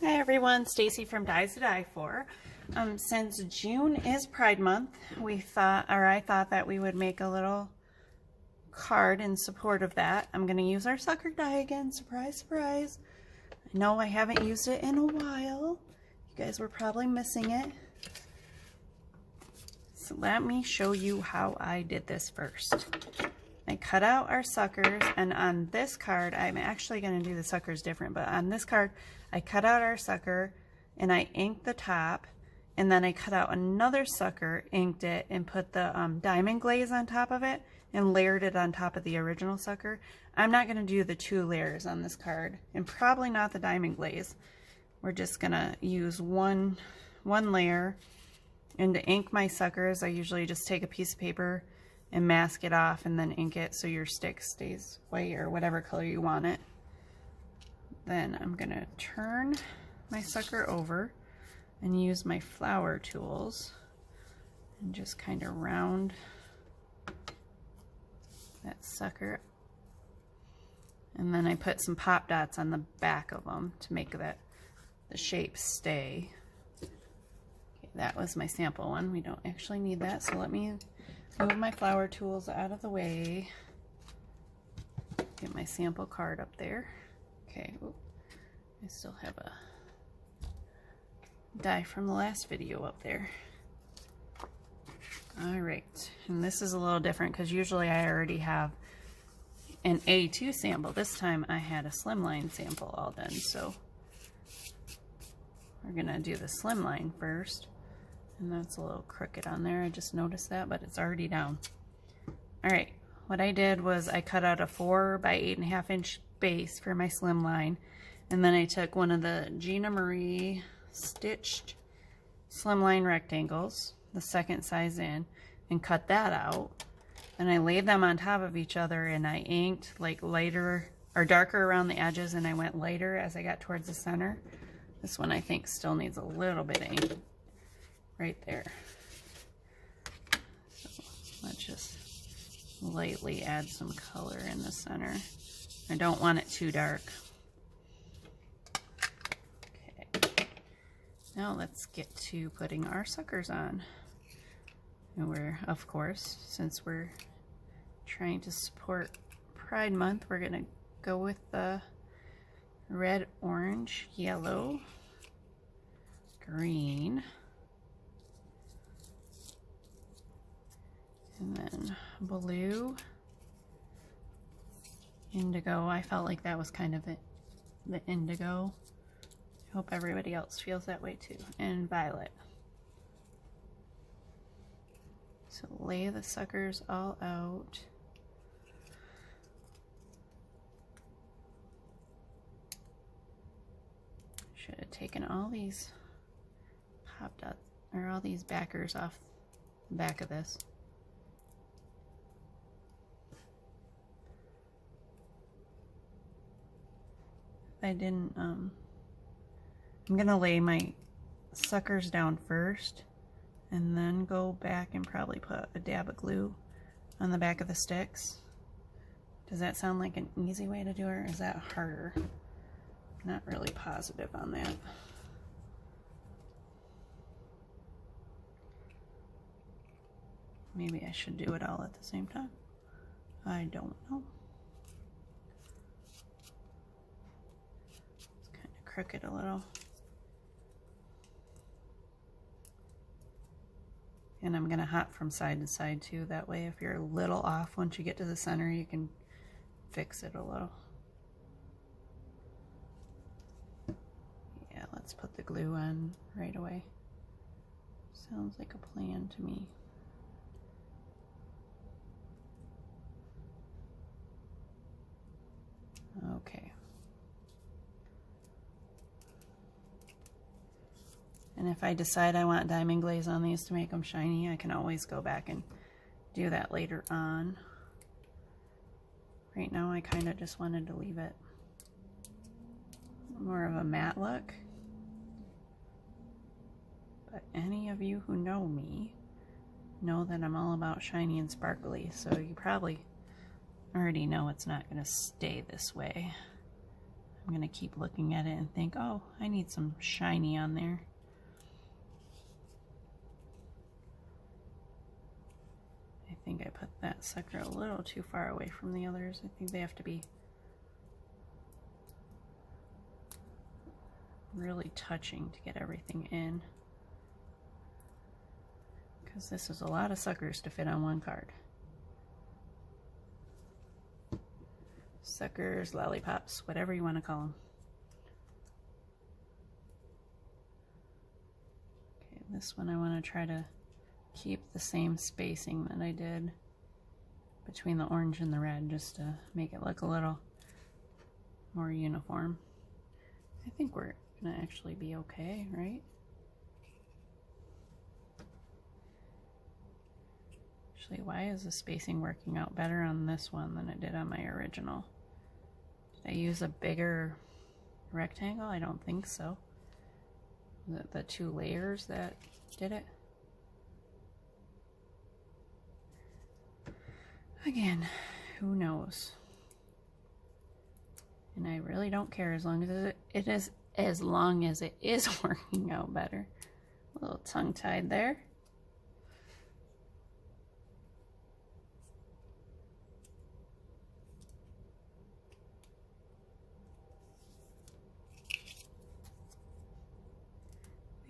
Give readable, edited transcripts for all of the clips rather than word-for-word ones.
Hi everyone, Stacy from Dies to Die For. Since June is Pride Month, I thought that we would make a little card in support of that. I'm going to use our sucker die again. Surprise, surprise. I know I haven't used it in a while. You guys were probably missing it. So let me show you how I did this first. I cut out our suckers, and on this card, I'm actually going to do the suckers different, but on this card, I cut out our sucker and I inked the top, and then I cut out another sucker, inked it, and put the diamond glaze on top of it and layered it on top of the original sucker. I'm not going to do the 2 layers on this card, and probably not the diamond glaze. We're just going to use one layer. And to ink my suckers, I usually just take a piece of paper and mask it off and then ink it so your stick stays white or whatever color you want it. Then I'm gonna turn my sucker over and use my flower tools and just kind of round that sucker. And then I put some pop dots on the back of them to make the shape stay. Okay, that was my sample one. We don't actually need that, so let me move my flower tools out of the way. Get my sample card up there. Okay, ooh, I still have a die from the last video up there. Alright, and this is a little different because usually I already have an A2 sample. This time I had a slimline sample all done, so we're gonna do the slimline first. And that's a little crooked on there. I just noticed that, but it's already down. Alright, what I did was I cut out a 4 by 8.5 inch base for my slimline, and then I took one of the Gina Marie stitched slimline rectangles, the second size in, and cut that out. And I laid them on top of each other, and I inked like lighter or darker around the edges, and I went lighter as I got towards the center. This one I think still needs a little bit of ink right there. So let's just lightly add some color in the center. I don't want it too dark. Okay. Now let's get to putting our suckers on. And we're, of course, since we're trying to support Pride Month, we're gonna go with the red, orange, yellow, green, and then blue, indigo. I felt like that was kind of the indigo. I hope everybody else feels that way too. And violet. So lay the suckers all out. Should have taken all these pop dots or all these backers off the back of this. I didn't, I'm gonna lay my suckers down first and then go back and probably put a dab of glue on the back of the sticks. Does that sound like an easy way to do it, or is that harder? Not really positive on that. Maybe I should do it all at the same time. I don't know. Crooked a little. And I'm gonna hop from side to side too, that way if you're a little off once you get to the center you can fix it a little. Yeah, let's put the glue on right away. Sounds like a plan to me. Okay. And if I decide I want diamond glaze on these to make them shiny, I can always go back and do that later on. Right now I kind of just wanted to leave it more of a matte look. But any of you who know me know that I'm all about shiny and sparkly, so you probably already know it's not going to stay this way. I'm gonna keep looking at it and think, oh, I need some shiny on there. I think I put that sucker a little too far away from the others. I think they have to be really touching to get everything in, because this is a lot of suckers to fit on one card. Suckers, lollipops, whatever you want to call them. Okay, this one I want to try to keep the same spacing that I did between the orange and the red, just to make it look a little more uniform. I think we're gonna actually be okay, right? Actually, why is the spacing working out better on this one than it did on my original? Did I use a bigger rectangle? I don't think so. Was it the 2 layers that did it? Again, who knows? And I really don't care as long as it is working out better. A little tongue-tied there.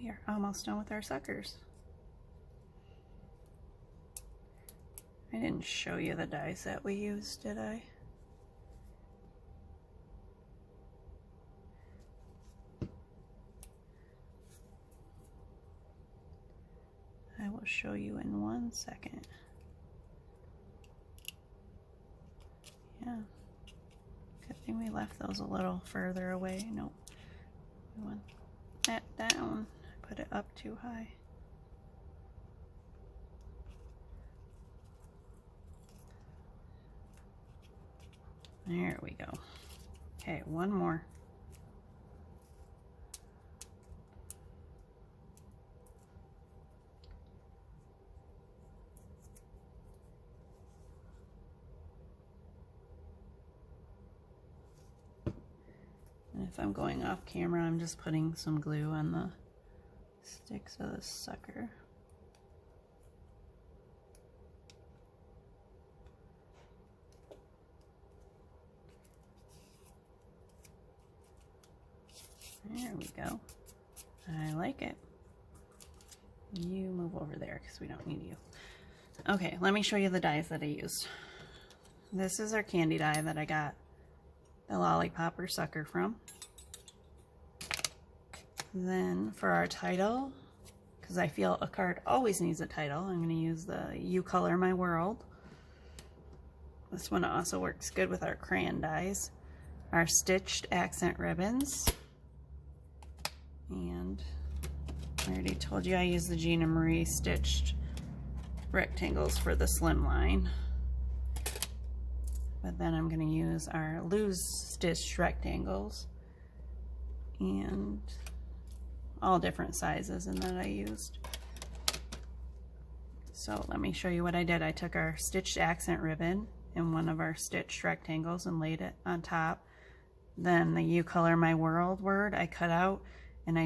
We are almost done with our suckers. I didn't show you the dies that we used, did I? I will show you in 1 second. Yeah. Good thing we left those a little further away. Nope. We want that down. I put it up too high. There we go. Okay, one more. And if I'm going off camera, I'm just putting some glue on the sticks of the sucker. There we go. I like it. You move over there because we don't need you. Okay, let me show you the dies that I used. This is our candy die that I got the lollipop or sucker from. Then for our title, because I feel a card always needs a title, I'm going to use the You Color My World. This one also works good with our crayon dies. Our stitched accent ribbons. And I already told you I use the Gina Marie stitched rectangles for the slim line. But then I'm going to use our loose stitched rectangles and all different sizes and that I used. So let me show you what I did. I took our stitched accent ribbon in one of our stitched rectangles and laid it on top. Then the You Color My World word I cut out and I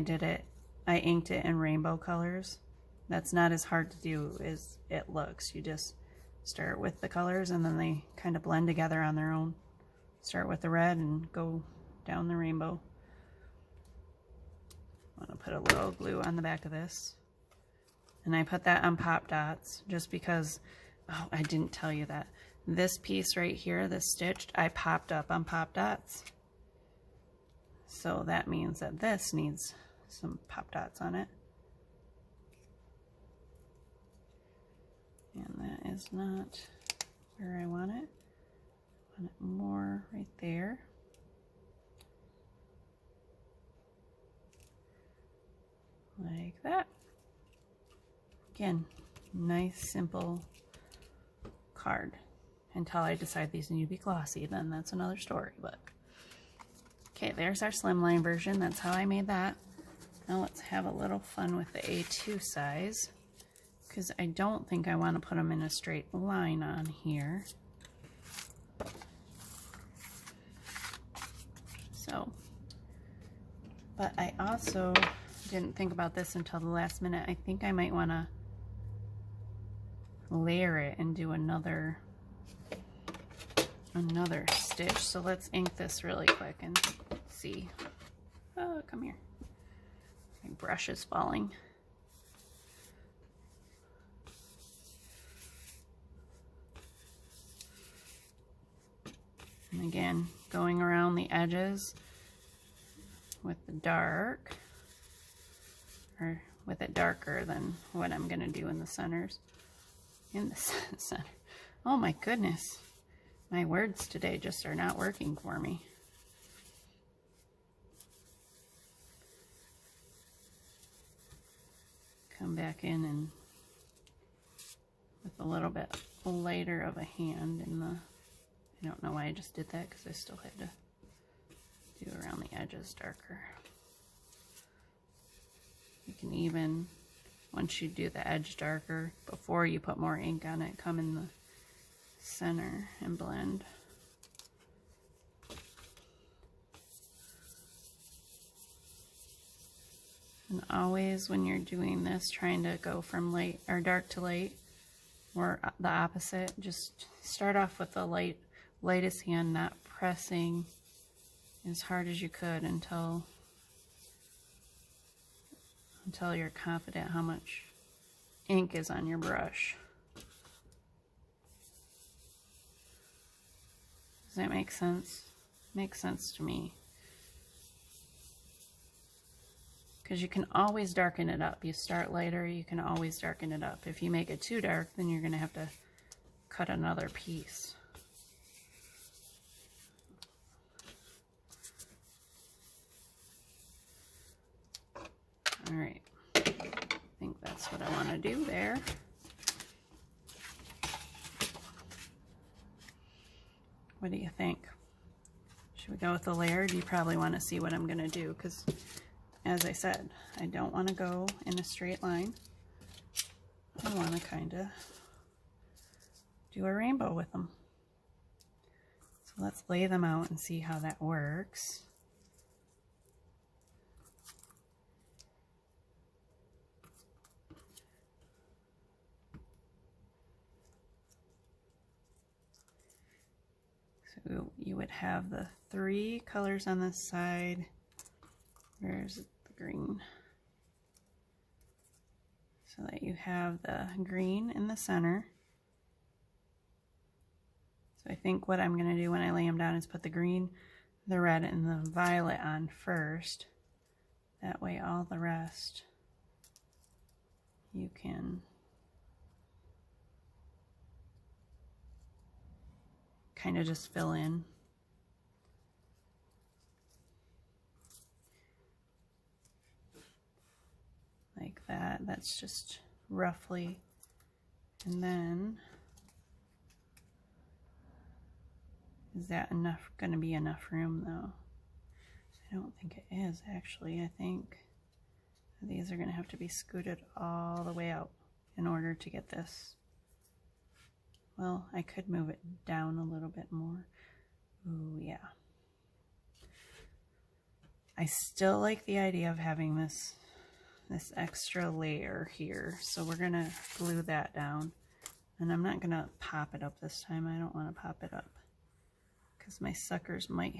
inked it in rainbow colors. That's not as hard to do as it looks. You just start with the colors and then they kind of blend together on their own. Start with the red and go down the rainbow. I'm going to put a little glue on the back of this. And I put that on pop dots just because, oh, I didn't tell you that. This piece right here, this stitched, I popped up on pop dots. So that means that this needs some pop dots on it. And that is not where I want it. I want it more right there. Like that. Again, nice, simple card. Until I decide these need to be glossy, then that's another story. But okay, there's our slimline version. That's how I made that. Now let's have a little fun with the A2 size, because I don't think I want to put them in a straight line on here. So But I also didn't think about this until the last minute. I think I might want to layer it and do another stitch. So let's ink this really quick and see. Oh, come here. My brush is falling. And again, going around the edges with the dark, or with it darker than what I'm going to do in the centers. In the center. Oh my goodness. My words today just are not working for me. Come back in and with a little bit lighter of a hand in the, I don't know why I just did that because I still had to do around the edges darker. You can even, once you do the edge darker, before you put more ink on it, come in the center and blend. And always when you're doing this, trying to go from light or dark to light, or the opposite, just start off with the lightest hand, not pressing as hard as you could until you're confident how much ink is on your brush. Does that make sense? Makes sense to me. Because you can always darken it up. You start lighter, you can always darken it up. If you make it too dark, then you're going to have to cut another piece. All right, I think that's what I want to do there. What do you think? Should we go with the layer? Do you probably want to see what I'm going to do? Because, as I said, I don't want to go in a straight line. I want to kind of do a rainbow with them. So let's lay them out and see how that works. So you would have the 3 colors on this side. Where's the green? So that you have the green in the center. So I think what I'm going to do when I lay them down is put the green, the red, and the violet on first. That way all the rest you can kind of just fill in. Like that. That's just roughly. And then, is that enough? Going to be enough room though? I don't think it is actually. I think these are going to have to be scooted all the way out in order to get this. Well, I could move it down a little bit more. Ooh, yeah. I still like the idea of having this extra layer here. So we're going to glue that down. And I'm not going to pop it up this time. I don't want to pop it up because my suckers might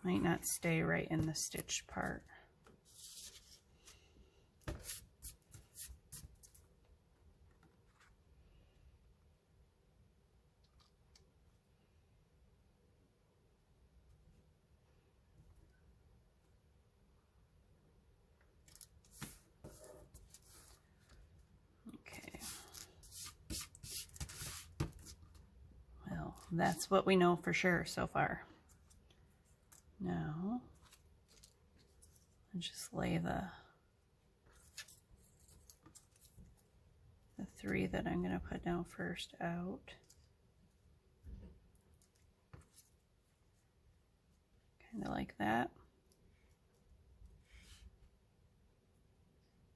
not stay right in the stitch part. That's what we know for sure so far. Now, I'll just lay the 3 that I'm going to put down first out. Kind of like that.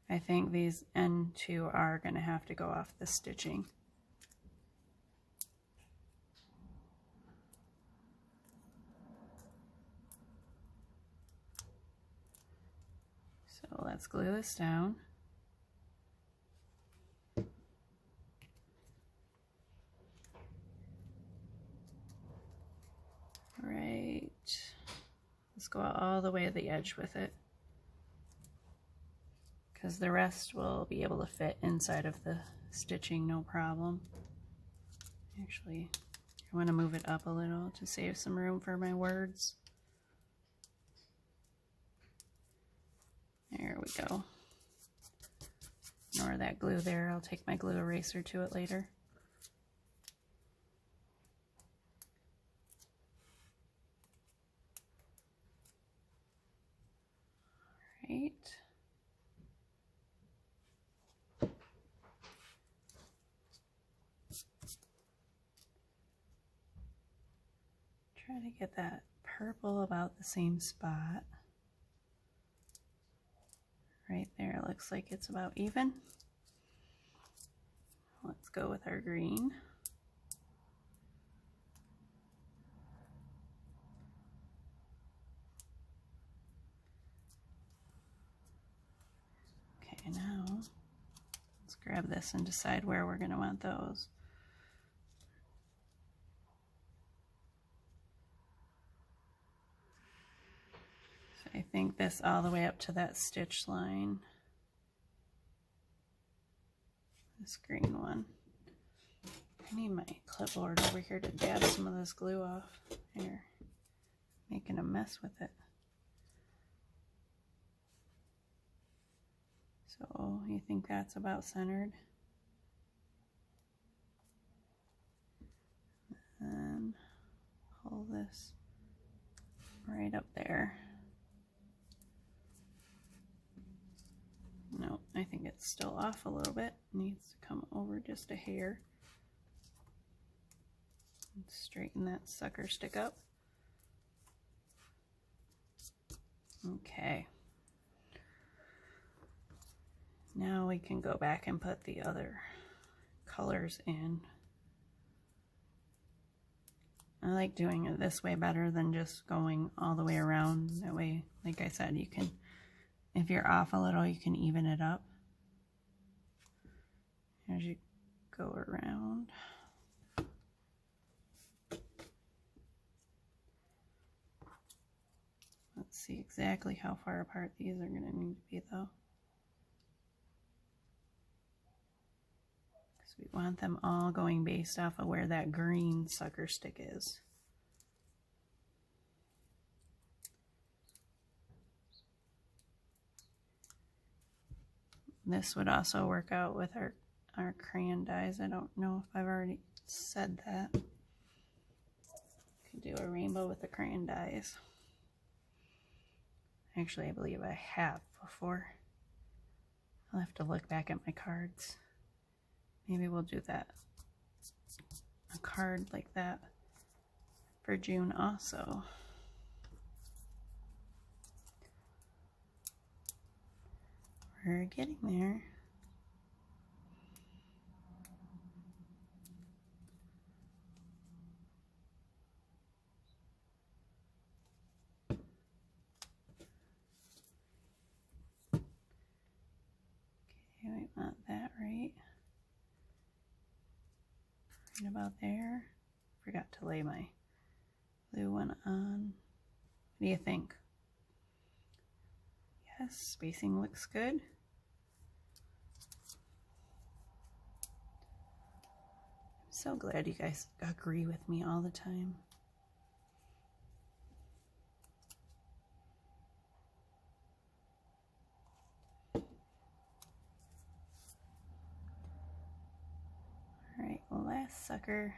I think these end 2 are going to have to go off the stitching. let's glue this down. Right. Let's go all the way to the edge with it, because the rest will be able to fit inside of the stitching, no problem. Actually, I want to move it up a little to save some room for my words. There we go. Ignore that glue there. I'll take my glue eraser to it later. Right. Try to get that purple about the same spot. Right there, looks like it's about even. Let's go with our green. Okay, now let's grab this and decide where we're going to want those. So I think this all the way up to that stitch line. This green one. I need my clipboard over here to dab some of this glue off. Here, making a mess with it. So you think that's about centered? And pull this right up there. No, I think it's still off a little bit. Needs to come over just a hair. And straighten that sucker stick up. Okay. Now we can go back and put the other colors in. I like doing it this way better than just going all the way around. That way, like I said, you can, if you're off a little, you can even it up as you go around. Let's see exactly how far apart these are going to need to be though. Because we want them all going based off of where that green sucker stick is. This would also work out with our crayon dies. I don't know if I've already said that. Could do a rainbow with the crayon dies. Actually, I believe I have before. I'll have to look back at my cards. Maybe we'll do that. A card like that for June also. We're getting there. Okay, we want that right about there. Forgot to lay my blue one on. What do you think? Yes, spacing looks good. I'm so glad you guys agree with me all the time. Alright, last sucker.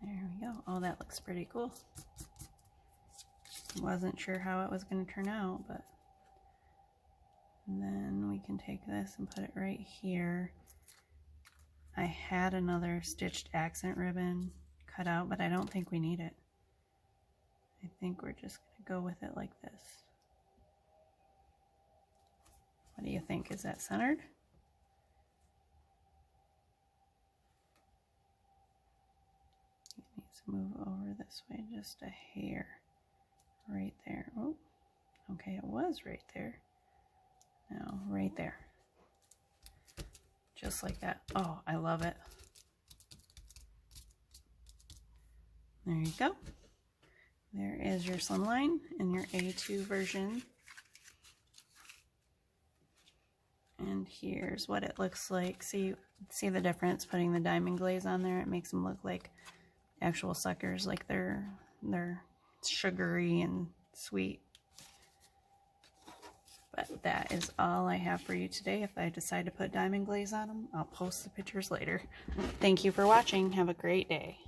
There we go. Oh, that looks pretty cool. Wasn't sure how it was going to turn out, but then we can take this and put it right here. I had another stitched accent ribbon cut out, but I don't think we need it. I think we're just going to go with it like this. What do you think? Is that centered? It needs move over this way just a hair. Right there. Oh, okay, it was right there. Now, right there. Just like that. Oh, I love it. There you go. There is your slimline in your A2 version. And here's what it looks like. See the difference putting the diamond glaze on there? It makes them look like actual suckers, like they're sugary and sweet. But that is all I have for you today. If I decide to put diamond glaze on them, I'll post the pictures later. Thank you for watching. Have a great day.